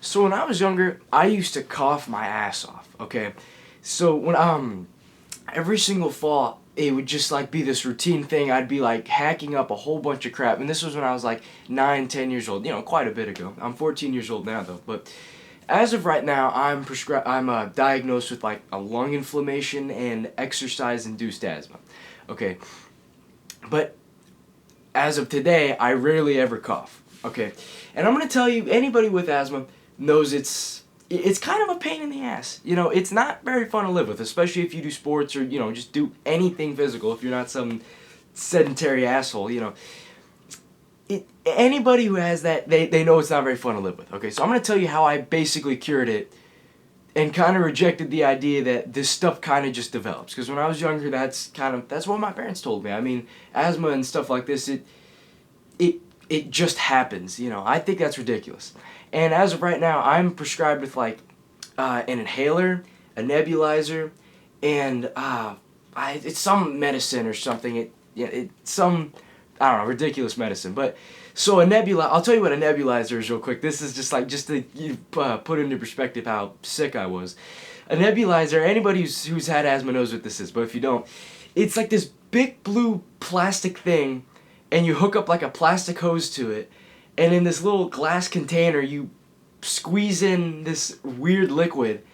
So when I was younger, I used to cough my ass off. Okay, so when every single fall, it would just like be this routine thing. I'd be like hacking up a whole bunch of crap, and this was when I was like 9, 10 years old. You know, quite a bit ago. I'm 14 years old now though, but as of right now, I'm diagnosed with like a lung inflammation and exercise-induced asthma. Okay, but as of today, I rarely ever cough. Okay, and I'm gonna tell you, anybody with asthma knows it's kind of a pain in the ass. You know, it's not very fun to live with, especially if you do sports or just do anything physical. If you're not some sedentary asshole, anybody who has that, they know it's not very fun to live with. Okay, so I'm gonna tell you how I basically cured it and kind of rejected the idea that this stuff kind of just develops. Because when I was younger, that's what my parents told me. I mean, asthma and stuff like this, it it just happens. I think that's ridiculous. And as of right now, I'm prescribed with like an inhaler, a nebulizer, and it's some medicine or something. It's some, I don't know, ridiculous medicine. But so I'll tell you what a nebulizer is real quick. This is just to put into perspective how sick I was. A nebulizer, anybody who's had asthma knows what this is, but if you don't, it's like this big blue plastic thing, and you hook up like a plastic hose to it, and in this little glass container you squeeze in this weird liquid,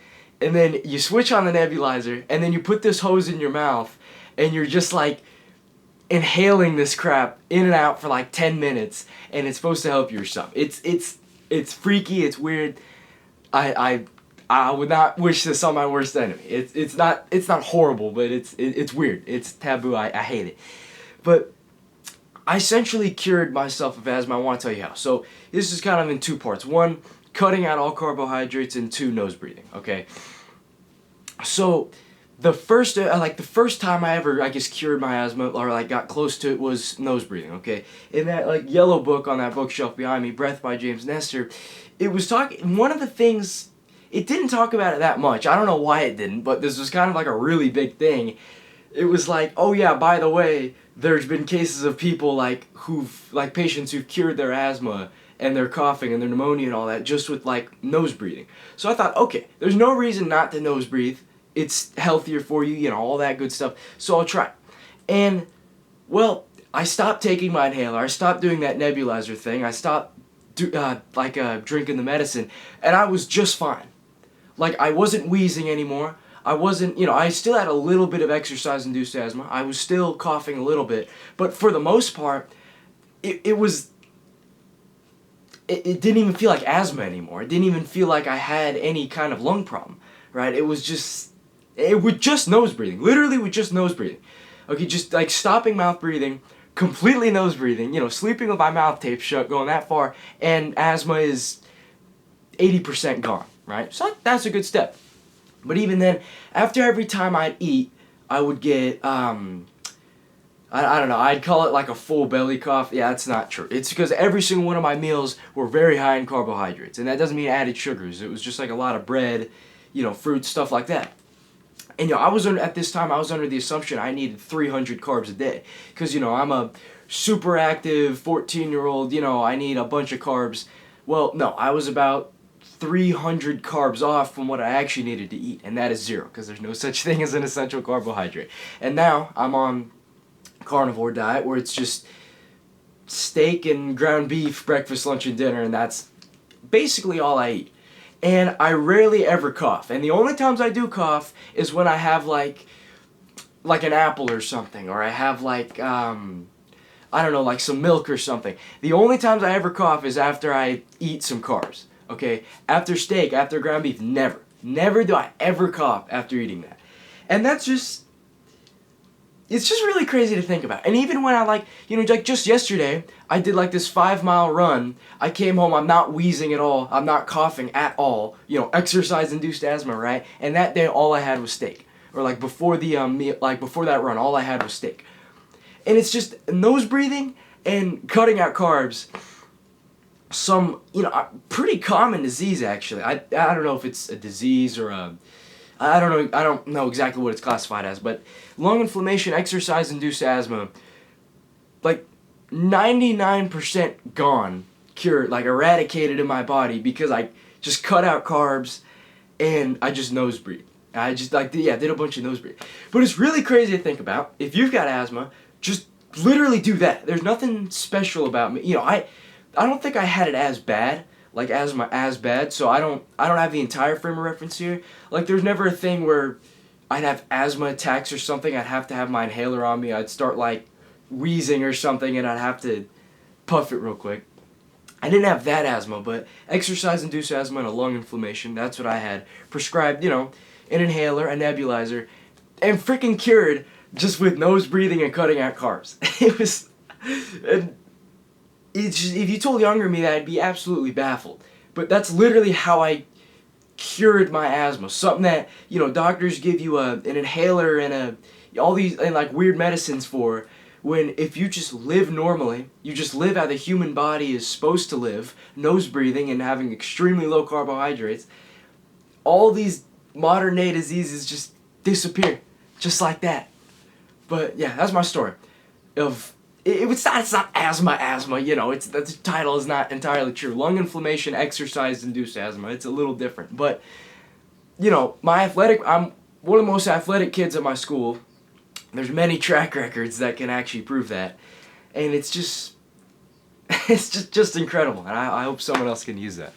and then you switch on the nebulizer, and then you put this hose in your mouth, and you're just like inhaling this crap in and out for like 10 minutes, and it's supposed to help you or something. It's freaky, it's weird. I would not wish this on my worst enemy. It's not horrible, but it's weird. It's taboo. I hate it. But I essentially cured myself of asthma. I want to tell you how. So this is kind of in two parts. One, cutting out all carbohydrates, and two, nose breathing. Okay. So the first time I ever, I guess, cured my asthma or like got close to it was nose breathing. Okay. In that like yellow book on that bookshelf behind me, Breath by James Nestor, it was talking. One of the things, it didn't talk about it that much. I don't know why it didn't, but this was kind of like a really big thing. It was like, oh yeah, by the way, there's been cases of people like patients who've cured their asthma and their coughing and their pneumonia and all that just with like nose breathing. So I thought, okay, there's no reason not to nose breathe. It's healthier for you, all that good stuff. So I'll try. And well, I stopped taking my inhaler. I stopped doing that nebulizer thing. I stopped drinking the medicine, and I was just fine. Like, I wasn't wheezing anymore. I wasn't, I still had a little bit of exercise-induced asthma. I was still coughing a little bit. But for the most part, it didn't even feel like asthma anymore. It didn't even feel like I had any kind of lung problem, right? It was just nose breathing. Literally with just nose breathing. Okay, just like stopping mouth breathing, completely nose breathing, sleeping with my mouth taped shut, going that far, and asthma is 80% gone, right? So that's a good step. But even then, after every time I'd eat, I would get, I don't know, I'd call it like a full belly cough. Yeah, that's not true. It's because every single one of my meals were very high in carbohydrates. And that doesn't mean added sugars. It was just like a lot of bread, fruits, stuff like that. And, at this time, I was under the assumption I needed 300 carbs a day. Because, I'm a super active 14-year-old, I need a bunch of carbs. Well, no, I was about 300 carbs off from what I actually needed to eat, and that is 0, because there's no such thing as an essential carbohydrate. And now I'm on carnivore diet where it's just steak and ground beef, breakfast, lunch, and dinner, and that's basically all I eat. And I rarely ever cough, and the only times I do cough is when I have like an apple or something, or I have like I don't know, like some milk or something. The only times I ever cough is after I eat some carbs. Okay, after steak, after ground beef, never. Never do I ever cough after eating that. And it's just really crazy to think about. And even when I like just yesterday, I did like this 5-mile run. I came home, I'm not wheezing at all, I'm not coughing at all, exercise-induced asthma, right? And that day, all I had was steak. Or like before before that run, all I had was steak. And it's just nose breathing and cutting out carbs. Some, pretty common disease, actually. I don't know if it's a disease or I don't know exactly what it's classified as, but lung inflammation, exercise-induced asthma, like 99% gone, cured, like eradicated in my body because I just cut out carbs, and I just nose breathe. I just did a bunch of nose breathing. But it's really crazy to think about. If you've got asthma, just literally do that. There's nothing special about me. I don't think I had it as bad, like asthma as bad, so I don't have the entire frame of reference here. Like, there's never a thing where I'd have asthma attacks or something, I'd have to have my inhaler on me, I'd start like wheezing or something, and I'd have to puff it real quick. I didn't have that asthma, but exercise-induced asthma and a lung inflammation, that's what I had. Prescribed, an inhaler, a nebulizer, and freaking cured just with nose breathing and cutting out carbs. It was... And it's just, if you told younger me that, I'd be absolutely baffled. But that's literally how I cured my asthma. Something that, doctors give you an inhaler and all these and like weird medicines for, when if you just live normally, you just live how the human body is supposed to live, nose breathing and having extremely low carbohydrates, all these modern day diseases just disappear. Just like that. But yeah, that's my story. It's not asthma, the title is not entirely true. Lung inflammation, exercise-induced asthma, it's a little different. But, I'm one of the most athletic kids at my school. There's many track records that can actually prove that. And it's just incredible. And I hope someone else can use that.